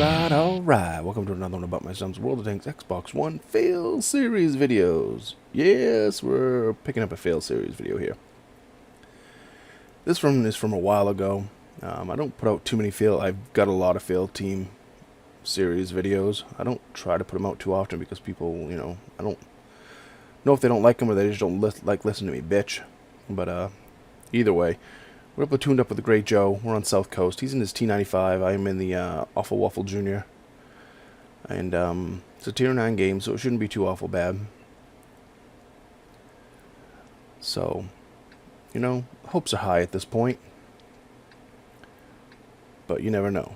Alright. Welcome to another one about my son's World of Tanks Xbox One Fail Series videos. Yes, we're picking up a Fail Series video here. This one is from a while ago. I don't put out too many fail. I've got a lot of Fail Team Series videos. I don't try to put them out too often because people, I don't know if they don't like them or they just don't like listening to me bitch. But either way, we're platooned up with the Great Joe. We're on South Coast. He's in his T95. I'm in the Awful Waffle Junior. And it's a Tier 9 game, so it shouldn't be too awful bad. So, hopes are high at this point. But you never know.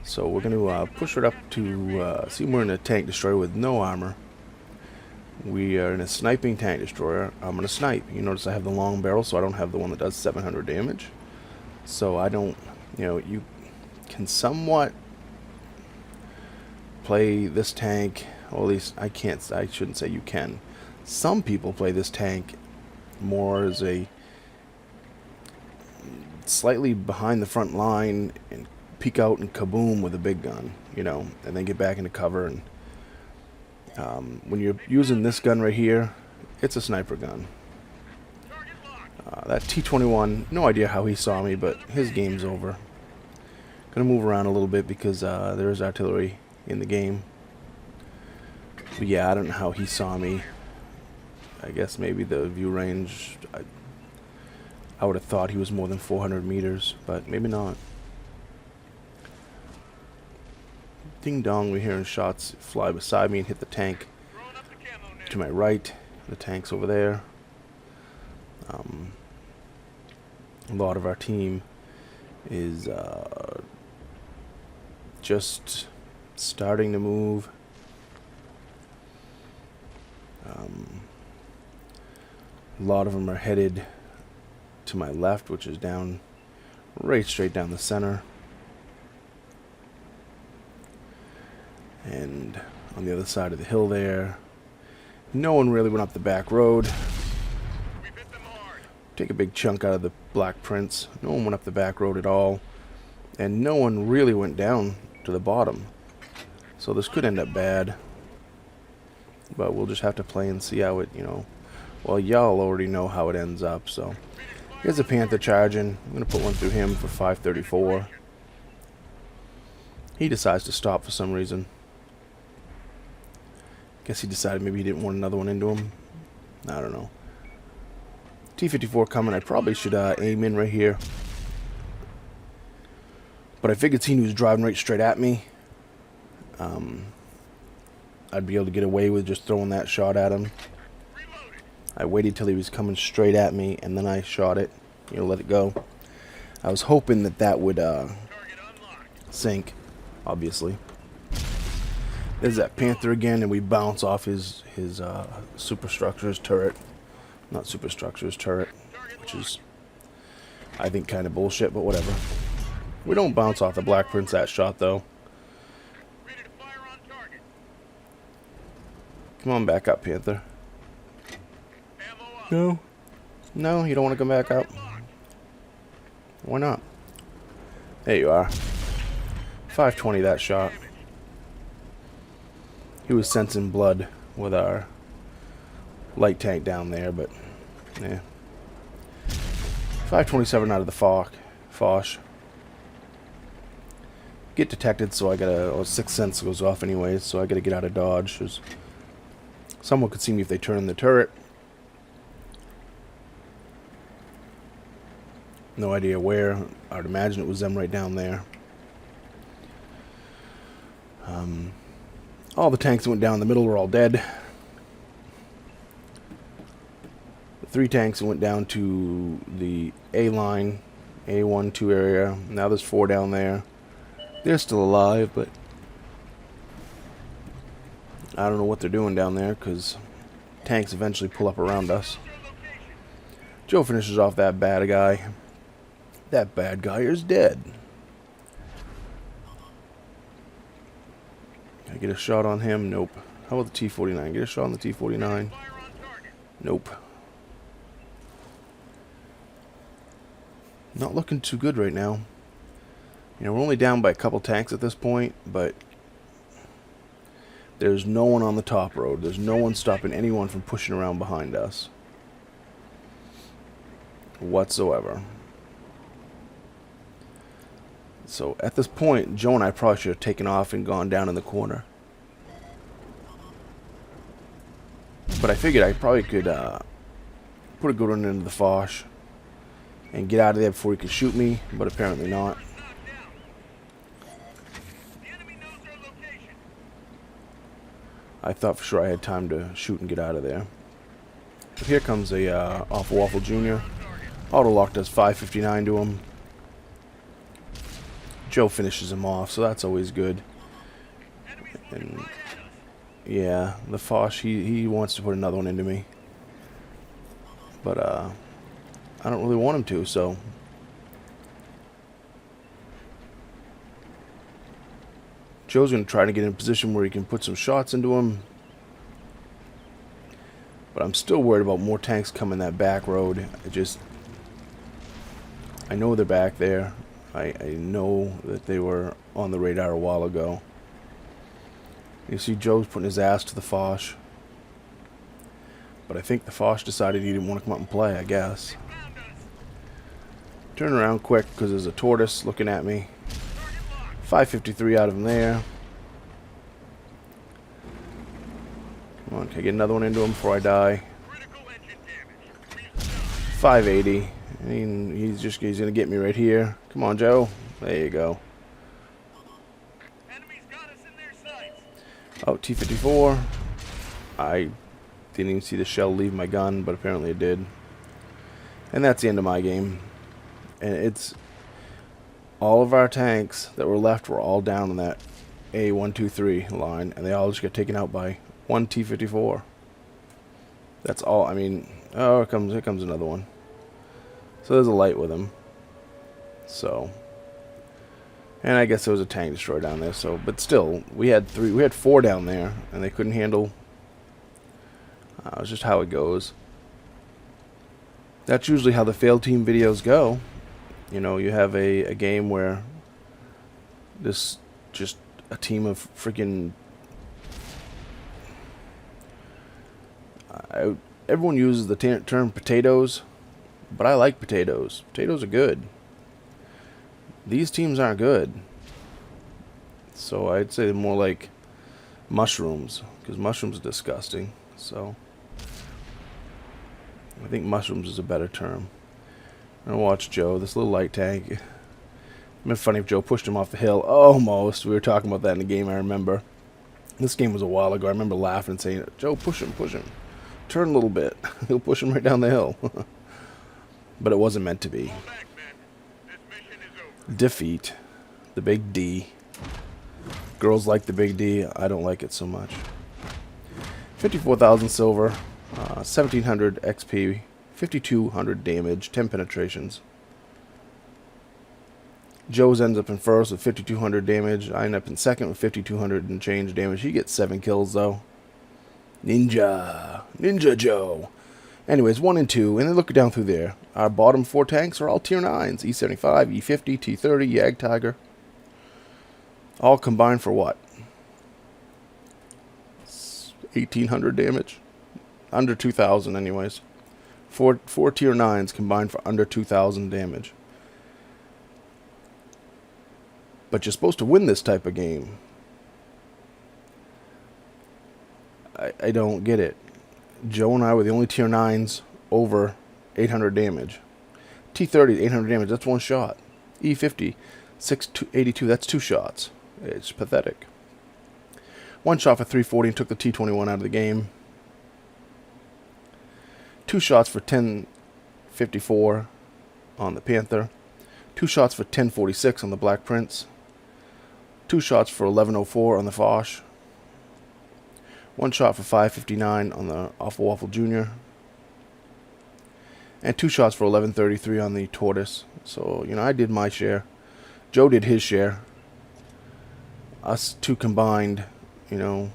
So we're going to push it up to, see, we're in a tank destroyer with no armor. We are in a sniping tank destroyer. I'm going to snipe. You notice I have the long barrel, so I don't have the one that does 700 damage. So I don't, you can somewhat play this tank, or at least I shouldn't say you can. Some people play this tank more as a slightly behind the front line and peek out and kaboom with a big gun, and then get back into cover. And when you're using this gun right here, it's a sniper gun. That T-21, no idea how he saw me, but his game's over. Gonna move around a little bit because there is artillery in the game. But yeah, I don't know how he saw me. I guess maybe the view range, I would have thought he was more than 400 meters, but maybe not. Ding dong, we're hearing shots fly beside me and hit the tank to my right. The tank's over there. A lot of our team is just starting to move. A lot of them are headed to my left, which is down, right straight down the center. And on the other side of the hill there, no one really went up the back road. Take a big chunk out of the Black Prince. No one went up the back road at all. And no one really went down to the bottom. So this could end up bad. But we'll just have to play and see how it, well, y'all already know how it ends up. So here's a Panther charging. I'm going to put one through him for 534. He decides to stop for some reason. Guess he decided maybe he didn't want another one into him. I don't know. T-54 coming. I probably should aim in right here. But I figured seeing he was driving right straight at me, I'd be able to get away with just throwing that shot at him. I waited till he was coming straight at me, and then I shot it. Let it go. I was hoping that would sink, obviously. There's that Panther again, and we bounce off his superstructures turret. Not superstructures, turret. Which is, I think, kind of bullshit, but whatever. We don't bounce off the Black Prince that shot, though. Come on back up, Panther. No. No, you don't want to come back up? Why not? There you are. 520 that shot. He was sensing blood with our light tank down there, but yeah. 527 out of the Foch. Get detected, so I gotta, Sixth Sense goes off anyways, so I gotta get out of dodge. Someone could see me if they turn the turret. No idea where. I would imagine it was them right down there. All the tanks that went down the middle were all dead. The 3 tanks that went down to the A line, A1, 2 area. Now there's 4 down there. They're still alive, but I don't know what they're doing down there because tanks eventually pull up around us. Joe finishes off that bad guy. That bad guy is dead. Can I get a shot on him? Nope. How about the T-49? Get a shot on the T-49? Nope. Not looking too good right now. You know, we're only down by a couple tanks at this point, but there's no one on the top road. There's no one stopping anyone from pushing around behind us whatsoever. So at this point, Joe and I probably should have taken off and gone down in the corner. But I figured I probably could put a good one into the Foch and get out of there before he could shoot me, but apparently not. I thought for sure I had time to shoot and get out of there. But here comes a Awful Waffle Jr. Auto lock does 559 to him. Joe finishes him off, so that's always good. And yeah, the Foch, he wants to put another one into me. But I don't really want him to, so Joe's going to try to get in a position where he can put some shots into him. But I'm still worried about more tanks coming that back road. I know they're back there. I know that they were on the radar a while ago. You see Joe's putting his ass to the Foch. But I think the Foch decided he didn't want to come up and play, I guess. Turn around quick because there's a tortoise looking at me. 553 out of him there. Come on, can I get another one into him before I die? 580. I mean, he's gonna get me right here. Come on, Joe. There you go. Oh, T-54. I didn't even see the shell leave my gun, but apparently it did. And that's the end of my game. And it's all of our tanks that were left were all down in that A123 line, and they all just got taken out by one T-54. That's all. I mean, oh, here comes another one. So there's a light with him. So, and I guess there was a tank destroyed down there. So, but still, we had four down there, and they couldn't handle. It's just how it goes. That's usually how the failed team videos go. You know, you have a game where this just a team of freaking. Everyone uses the term potatoes, but I like potatoes. Potatoes are good. These teams aren't good. So I'd say more like mushrooms, because mushrooms are disgusting. So I think mushrooms is a better term. I'm gonna watch Joe, this little light tank. It'd been funny if Joe pushed him off the hill. Almost. We were talking about that in the game, I remember. This game was a while ago. I remember laughing and saying, Joe, push him, push him. Turn a little bit. He'll push him right down the hill. But it wasn't meant to be. Defeat. The big D. Girls like the big D. I don't like it so much. 54,000 silver. 1,700 XP. 5,200 damage. 10 penetrations. Joe's ends up in first with 5,200 damage. I end up in second with 5,200 and change damage. He gets 7 kills though. Ninja Joe. Anyways, 1 and 2, and then look down through there. Our bottom 4 tanks are all tier 9s. E75, E50, T30, Yag Tiger. All combined for what? 1,800 damage? Under 2,000 anyways. Four tier 9s combined for under 2,000 damage. But you're supposed to win this type of game. I don't get it. Joe and I were the only tier 9s over 800 damage. T30, 800 damage, that's 1 shot. E50, 682, that's 2 shots. It's pathetic. 1 shot for 340 and took the T21 out of the game. 2 shots for 1054 on the Panther. 2 shots for 1046 on the Black Prince. 2 shots for 1104 on the Foch. 1 shot for 559 on the Awful Waffle Jr. And 2 shots for 1133 on the Tortoise. So, you know, I did my share. Joe did his share. Us 2 combined, you know,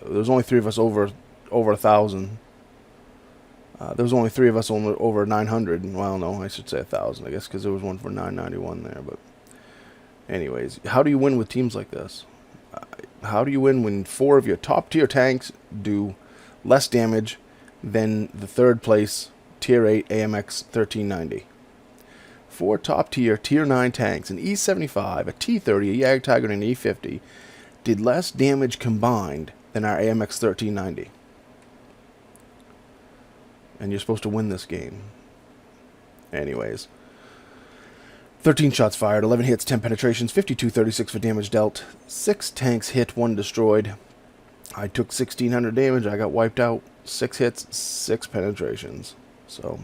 there was only 3 of us over 1,000. There was only 3 of us over 900. Well, no, I should say 1,000, I guess, because there was one for 991 there. But Anyways, how do you win with teams like this? How do you win when 4 of your top tier tanks do less damage than the 3rd place tier 8 AMX 1390? 4 top tier 9 tanks, an E75, a T30, a Yag Tiger, and an E50 did less damage combined than our AMX 1390. And you're supposed to win this game. Anyways. 13 shots fired, 11 hits, 10 penetrations, 52-36 for damage dealt. 6 tanks hit, 1 destroyed. I took 1,600 damage, I got wiped out. 6 hits, 6 penetrations. So,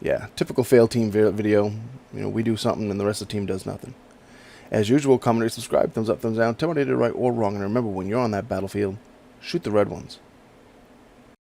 yeah, typical fail team video. We do something and the rest of the team does nothing. As usual, comment, rate, subscribe, thumbs up, thumbs down, tell me what I did right or wrong. And remember, when you're on that battlefield, shoot the red ones.